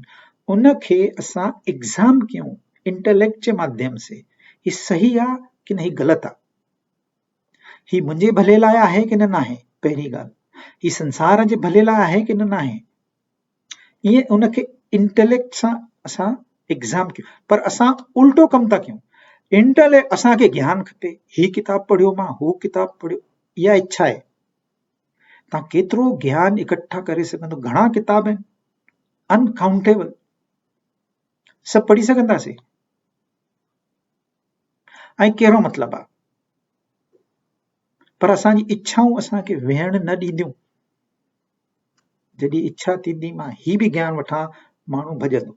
उनखे असां एग्ज़ाम कयूं इंटेलेक्ट जे माध्यम से, ही सही आहे कि न ही ग़लति आहे, ही मुंहिंजे भले लाइ आहे कि न आहे, पहिरीं ॻाल्हि ही संसार जे भले लाइ आहे कि न आहे, ईअं उनखे इंटेलेक्ट सां असां एग्ज़ाम कयूं। पर असां उल्टो कमु था कयूं, इंटेलेक्ट असांखे ज्ञान खपे, ही किताब पढ़ियो मां, हू किताब पढ़ियो, इहा इच्छा आहे। तव्हां केतिरो ज्ञान इकट्ठा करे सघंदो, घणा किताब आहिनि, अनकाउंटेबल, सभु पढ़ी सघंदासीं, ऐं कहिड़ो मतिलबु आहे, पर असांजी इच्छाऊं असांखे वेहण न ॾींदियूं। जॾहिं इच्छा थींदी मां ही बि ज्ञान वठां, माण्हू भॼंदो।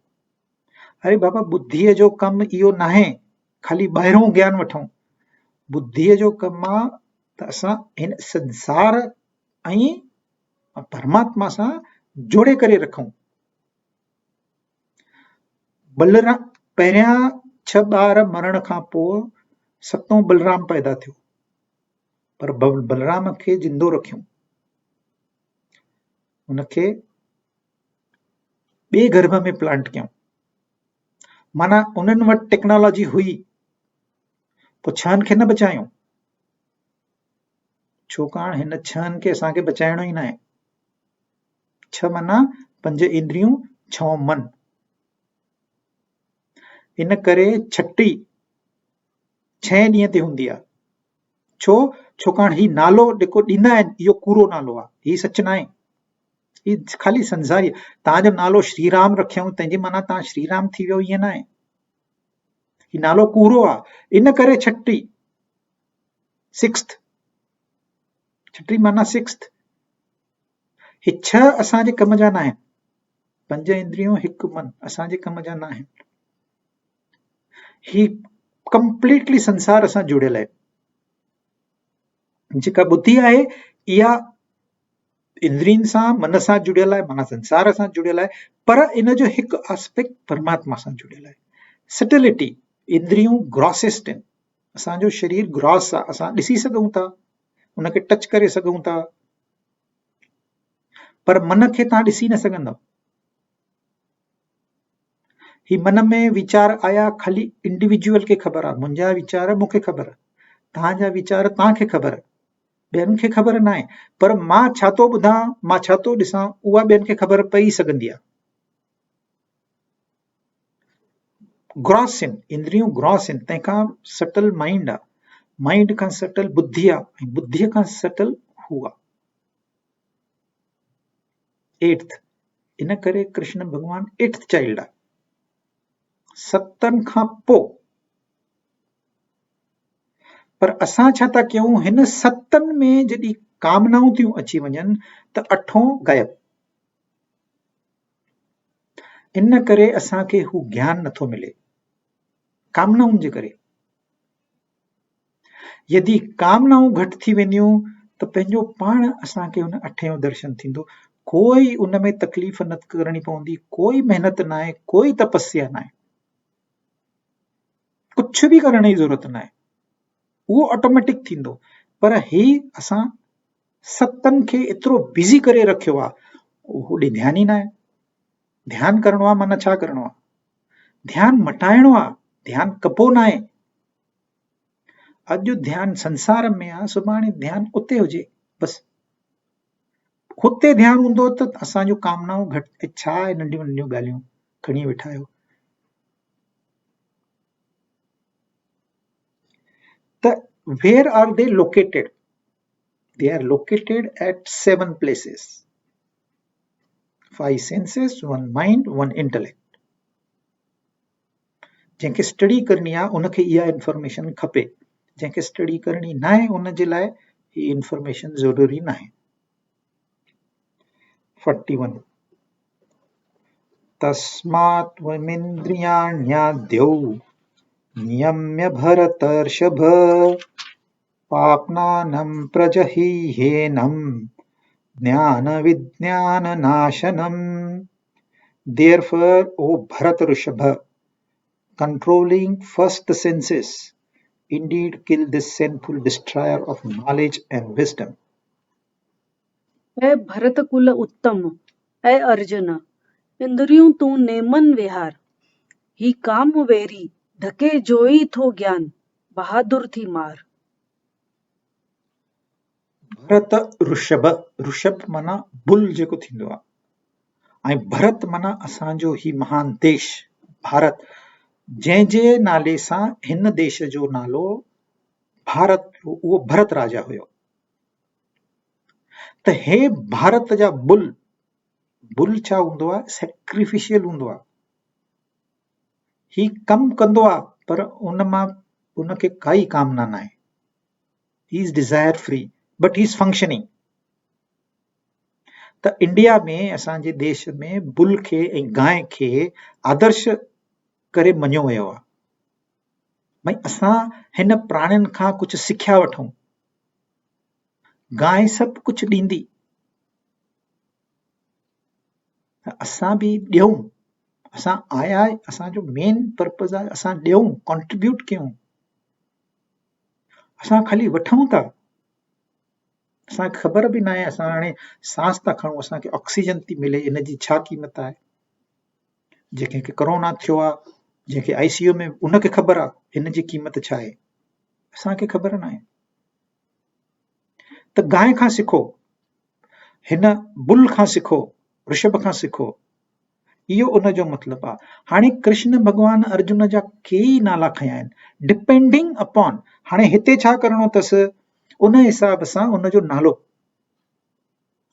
अरे बाबा बुद्धीअ जो कमु इहो न आहे ख़ाली ॿाहिरों ज्ञान वठूं, बुद्धीअ जो कमु आहे त असां हिन संसार ऐं परमात्मा सां जोड़े करे रखूं। बलराम पहिरियां 6 ॿार मरण खां पोइ 7हों बलराम पैदा थियो, पर बलराम खे जिंदो रखियूं, उनखे ॿिए गर्भ में प्लांट कयूं, माना उन्हनि वटि टेक्नोलॉजी हुई, पोइ 6 खे न बचायूं, छाकाणि हिन 6 खे असांखे बचाइणो ई न आहे। 6 माना 5 इंद्रियूं, 6 मन। इन करे छठी 6 ॾींहं ते हूंदी आहे। छाकाणि ही नालो जेको ॾींदा आहिनि इहो कूड़ो नालो आहे, ही सच न आहे, ही ख़ाली संसारी। तव्हांजो नालो श्री राम रखियऊं तंहिंजी माना तव्हां श्री राम थी वियो, ईअं न आहे, ही नालो कूड़ो आहे। इन करे छठी 6th, छठी माना 6th। ही 6 असांजे कम जा न आहिनि, 5 इंद्रियूं 1 मन असांजे कम जा न आहिनि। ही कंप्लीटली संसार सां जुड़ियल आहे। जेका बुद्धि आहे इहा इंद्रियुनि सां, मन सां जुड़ियल आहे, माना संसार सां जुड़ियल आहे, पर इन जो हिकु एस्पेक्ट परमात्मा सां जुड़ियल आहे। सटिलिटी, इंद्रियूं ग्रॉसेस्ट आहिनि, असांजो शरीर ग्रॉस आहे, असां ॾिसी सघूं था, उनखे टच करे सघूं था, पर मन खे तव्हां ॾिसी न सघंदव। ही मन में वीचार आया ख़ाली इंडिविजुअल खे ख़बर आहे, मुंहिंजा वीचार मूंखे ख़बर आहे, तव्हांजा वीचार तव्हांखे ख़बर आहे, ॿियनि खे ख़बर न आहे। पर मां छा थो ॿुधां, मां छा थो ॾिसां, उहा ॿियनि खे ख़बर पई सघंदी आहे। ग्रॉस आहिनि, इंद्रियूं ग्रॉस आहिनि, तंहिंखां सटल माइंड आहे, माइंड खां सटल बुद्धि आहे, ऐं बुद्धीअ खां सटल हू आहे। एट्थ, इन करे कृष्ण भॻवान एट्थ चाइल्ड आहे, सतनि खां पोइ। पर असां छा था कयूं, हिन सतनि में जॾहिं कामनाऊं थियूं अची वञनि त अठों गायब। इन करे असांखे हू ज्ञान नथो मिले, कामनाउनि जे करे। यदि कामनाऊं घटि थी वेंदियूं त पंहिंजो पाण असांखे हुन अठे जो दर्शन थींदो। कोई उन में तकलीफ़ न करणी पवंदी, कोई महिनत न आहे, कोई तपस्या न आहे, कुझु बि करण जी ज़रूरत न आहे, उहो ऑटोमेटिक थींदो। पर ही असां सतनि खे एतिरो बिज़ी करे रखियो आहे, होॾे ध्यानु ई न आहे। ध्यानु करणो आहे माना छा करणो आहे, ध्यानु मटाइणो आहे, ध्यानु कबो न आहे। अॼु ध्यानु संसार में आहे, सुभाणे ध्यानु उते हुजे बस। हुते ध्यानु हूंदो त असांजो कामनाऊं घटि, छा आहे नंढियूं नंढियूं ॻाल्हियूं खणी वेठा आहियो। त where are they located? They are located at 7 places. 5 senses, 1 mind, 1 intellect. जंहिंखे स्टडी करनी आहे उनखे इहा इंफॉर्मेशन खपे, जंहिंखे स्टडी करनी न आहे उन जे लाइ ही इंफॉर्मेशन ज़रूरी न आहे। 41 तस्मात् त्वमिन्द्रियाण्याद्यौ नियम्य भरतर्षभ पाप्नानं प्रजहीहेनं ज्ञान विज्ञान नाशनम। Therefore, O Bharat Rishabha, controlling first the senses, indeed kill this sinful destroyer of knowledge and wisdom. ऐ भरत कुल उत्तम, ऐ अर्जुन, इंद्रियूं तूं नेमन विहार, ही काम वेरी ढके जोई थो ज्ञान, बहादुर थी मार। भरत ऋषभ, ऋषभ माना बुल जेको थींदो आहे, ऐं भरत माना असांजो ही महान देश भारत, जंहिंजे नाले सां हिन देश जो नालो भारत, उहो भरत राजा हुयो। त हे भारत जा बुल, बुल छा हूंदो आहे, सैक्रिफिशियल हूंदो आहे। ही कम कंदो आहे पर उन मां उनखे काई कामना न आहे, he is desire free, but he is functioning. त इंडिया में, असांजे देश में बुल खे ऐं गांइ खे आदर्श करे मञियो वियो आहे। भई असां हिन प्राणियुनि खां कुझु सिखिया वठूं। गांइ सभु कुझु ॾींदी, असां बि ॾियूं। असां आया, असांजो मेन पर्पज़ आहे असां ॾियूं, कॉन्ट्रीब्यूट कयूं। असां ख़ाली वठूं था, असांखे ख़बर बि न आहे असां हाणे सांस था खणूं, असांखे ऑक्सीजन थी मिले, हिनजी छा क़ीमत आहे। जंहिंखे कोरोना थियो आहे, जंहिंखे ICU में, उनखे ख़बर आहे हिनजी क़ीमत छा आहे, असांखे ख़बर न आहे। त गांइ खां सिखो, हिन बुल खां सिखो, ऋषभ खां सिखो, इहो उनजो मतिलबु आहे। हाणे कृष्ण भॻवान अर्जुन जा कई नाला खयां आहिनि, डिपेंडिंग अपॉन हाणे हिते छा करणो अथसि, उन हिसाब सां उनजो नालो।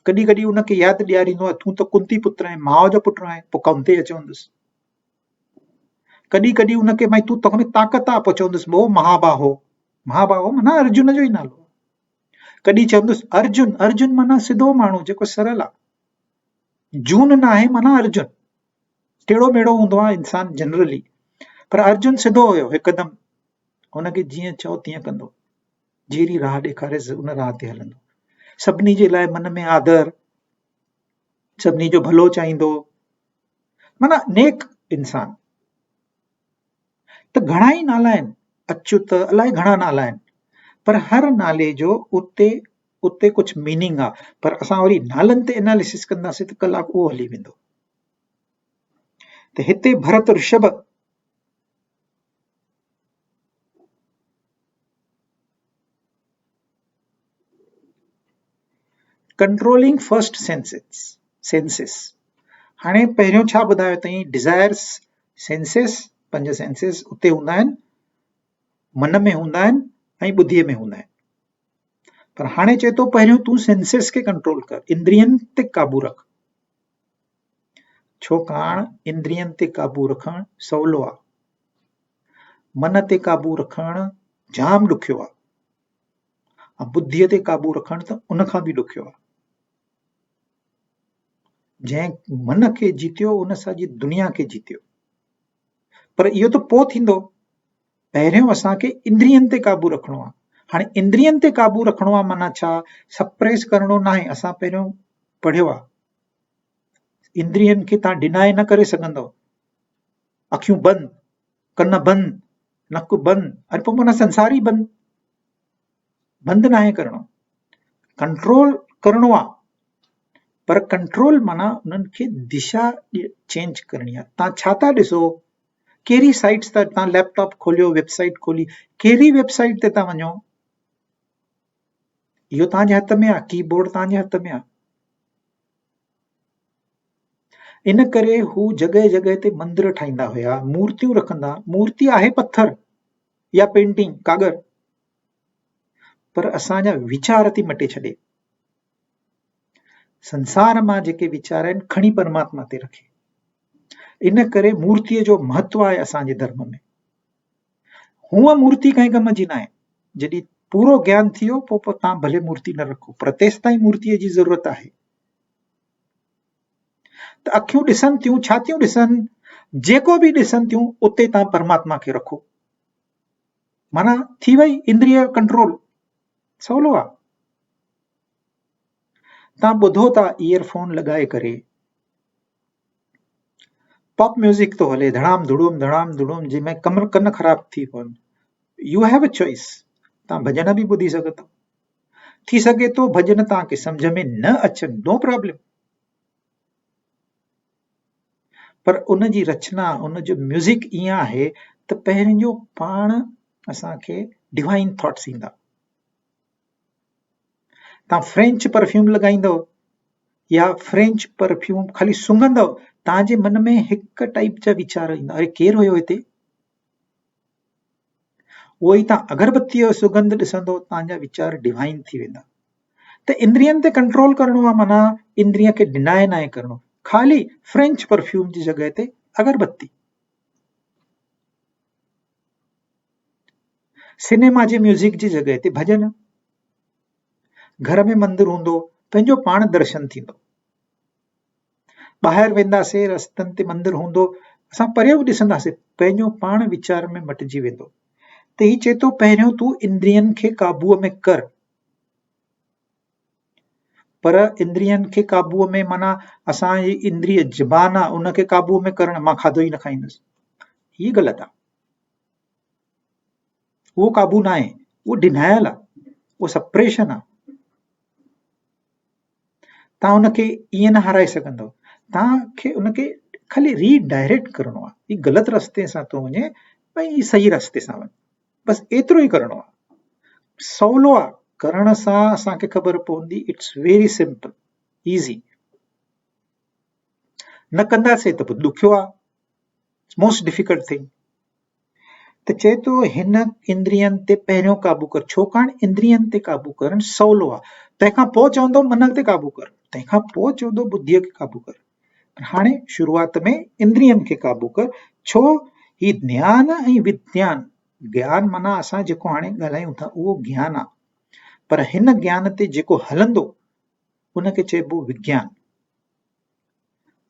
कॾहिं कॾहिं उनखे यादि ॾियारींदो आहे, तूं त कुंती पुत्र आहे, माउ जो पुटु आहे, पोइ कौंतेय चवंदुसि। कॾहिं कॾहिं उनखे भई तूं तोखे में ताक़त आहे, पोइ चवंदुसि वो महाबाहो, महाबाहो माना अर्जुन जो ई नालो। कॾहिं चवंदुसि अर्जुन, अर्जुन माना सिधो माण्हू जेको सरल आहे। जून न आहे माना अर्जुन, टेढ़ो मेढ़ो हूंदो आहे इंसान जनरली, पर अर्जुन सिधो हुयो हिकदमि, हुनखे जीअं चओ तीअं कंदो, जहिड़ी राह ॾेखारेसि उन राह ते हलंदो, सभिनी जे लाइ मन में आदर, सभिनी जो भलो चाहींदो, माना नेक इंसान। त घणा ई नाला आहिनि, अच्युत, अलाए घणा नाला आहिनि, पर हर नाले जो उते उते कुझु मीनिंग आहे, पर असां वरी नालनि ते एनालिसिस कंदासीं त कलाक उहो हली वेंदो। त हिते Bharat Rishabh controlling first senses. हाणे पहिरियों छा ॿुधायो अथई, डिज़ायर्स सेंसिस, 5 सेंसिस उते हूंदा आहिनि, मन में हूंदा आहिनि ऐं ॿुधीअ में हूंदा आहिनि। पर हाणे चए थो पहिरियों तूं सेंसिस खे कंट्रोल कर, इंद्रियनि ते काबू रख। छाकाणि इंद्रियनि ते काबू रखणु सवलो आहे, मन ते काबू रखणु जाम ॾुखियो आहे, ऐं बुद्धीअ ते काबू रखणु त उन खां बि ॾुखियो आहे। जंहिं मन खे जीतियो उन सॼी दुनिया खे जीतियो। पर इहो त पोइ थींदो, पहिरियों असांखे इंद्रियनि ते काबू रखणो आहे। हाणे इंद्रियनि ते काबू रखणो आहे माना छा, सप्रेस करणो न आहे। असां पहिरियों पढ़ियो आहे, इंद्रियनि खे तव्हां डिनाय न करे सघंदव। अखियूं बंदि, कन बंदि, नक बंदि, अरे पोइ माना संसार ई बंदि, बंदि न आहे करणो, कंट्रोल करणो आहे। पर कंट्रोल माना उन्हनि खे दिशा चेंज करणी आहे। तव्हां छा था ॾिसो, कहिड़ी साइट्स था, तव्हां लैपटॉप खोलियो, वेबसाइट खोली, कहिड़ी वेबसाइट ते था वञो, इहो तव्हांजे हथ में आहे, कीबोर्ड तव्हांजे हथ में आहे। इन करे हू जॻह जॻह ते मंदिर ठाहींदा हुया, मूर्तियूं रखंदा। मूर्ति आहे पत्थर या पेंटिंग कागर, पर असांजा वीचार थी मटे छॾे। संसार मां जेके वीचार आहिनि खणी परमात्मा ते रखे। इन करे मूर्तिअ जो महत्व आहे असांजे धर्म में। हूअ मूर्ति कंहिं कम जी न आहे। जॾहिं पूरो ज्ञान थी वियो पोइ तव्हां भले मूर्ति न रखो, पर तेसि ताईं मूर्तिअ जी ज़रूरत आहे। त अखियूं ॾिसनि थियूं, छा थियूं ॾिसनि, जेको बि ॾिसनि थियूं उते तव्हां परमात्मा खे रखो, माना थी वई इंद्रिय कंट्रोल, सवलो आहे। तव्हां ॿुधो था ईयरफोन लॻाए करे, पॉप म्यूज़िक तो हले, धड़ाम धुड़ुम जंहिंमें कन ख़राब थी पवनि। यू हैव अ चॉइस, तव्हां भॼन बि ॿुधी सघो था। थी सघे थो भॼन तव्हांखे सम्झ में न अचनि, नो प्रॉब्लम, पर उन जी रचना, उन जो म्यूज़िक ईअं आहे त पंहिंजो पाण असांखे डिवाइन थॉट्स ईंदा। तव्हां फ्रेंच परफ्यूम लॻाईंदव या फ्रेंच परफ्यूम खाली सुंघंदव, तव्हांजे मन में हिकु टाइप जा वीचार ईंदा, अरे केरु हुयो हिते। उहो ई तव्हां अगरबत्तीअ जो सुगंध ॾिसंदो, तव्हांजा वीचार डिवाइन थी वेंदा। त इंद्रियनि ते कंट्रोल करणो आहे, माना इंद्रिय खे डिनाय न आहे करणो, खाली फ्रेंच परफ्यूम जी जॻह ते अगरबत्ती। सिनेमा जे म्यूज़िक जी जॻह ते भॼन। घर में मंदिर हूंदो, पंहिंजो पाण दर्शन थींदो। ॿाहिरि वेंदासीं, रस्तनि ते मंदिर हूंदो, असां परियों ॾिसंदासीं, पंहिंजो पाण वीचार में मटिजी वेंदो। त ही चए थो पहिरियों तूं इंद्रियनि खे काबूअ में कर। पर इंद्रियनि खे काबूअ में माना असांजी इंद्रिय ज़बान आहे उनखे काबूअ में करणु, मां खाधो ई न खाईंदुसि, ही ग़लति आहे। उहो काबू न आहे, उहो डिनायल आहे, उहो सप्रेशन आहे। तव्हां उनखे ईअं न हाराए सघंदव, तव्हांखे उनखे खाली रीडायरेक्ट करणो आहे। ही ग़लति रस्ते सां थो वञे, भई सही रस्ते सां वञ, बसि एतिरो ई करणो आहे। सवलो आहे, करण सां असांखे ख़बर पवंदी, इट्स वेरी सिंपल, ईज़ी। न कंदासीं त पोइ ॾुखियो आहे, मोस्ट डिफिकल्ट थिंग। त चए थो हिन इंद्रियनि ते पहिरियों काबू कर, छाकाणि इंद्रियनि ते काबू करणु सवलो आहे। तंहिंखां पोइ चवंदो मन ते काबू कर, तंहिंखां पोइ चवंदो बुद्धीअ खे काबू कर। हाणे शुरूआत में इंद्रियनि खे काबू कर, छो ही ज्ञान ऐं विज्ञान, ज्ञान माना असां जेको हाणे ॻाल्हायूं था उहो ज्ञान आहे, पर हिन ज्ञान ते जेको हलंदो उनखे चइबो विज्ञान।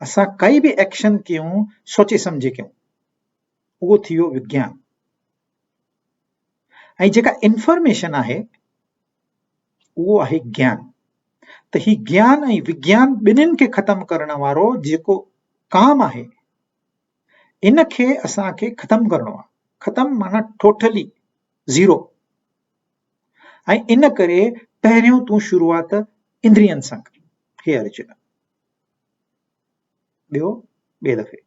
असां काई बि एक्शन कयूं सोचे सम्झे कयूं, उहो थी वियो विज्ञान। ऐं जेका इंफॉर्मेशन आहे उहो आहे ज्ञान। त ही ज्ञान ऐं विज्ञान ॿिन्हिनि खे ख़तमु करण वारो जेको काम आहे, इनखे असांखे ख़तमु करणो आहे। ख़तमु माना टोटली ज़ीरो। ऐं इन करे पहिरियों तूं शुरूआत इंद्रियनि सां कर हे अर्जुन। ॿियो ॿिए दफ़े।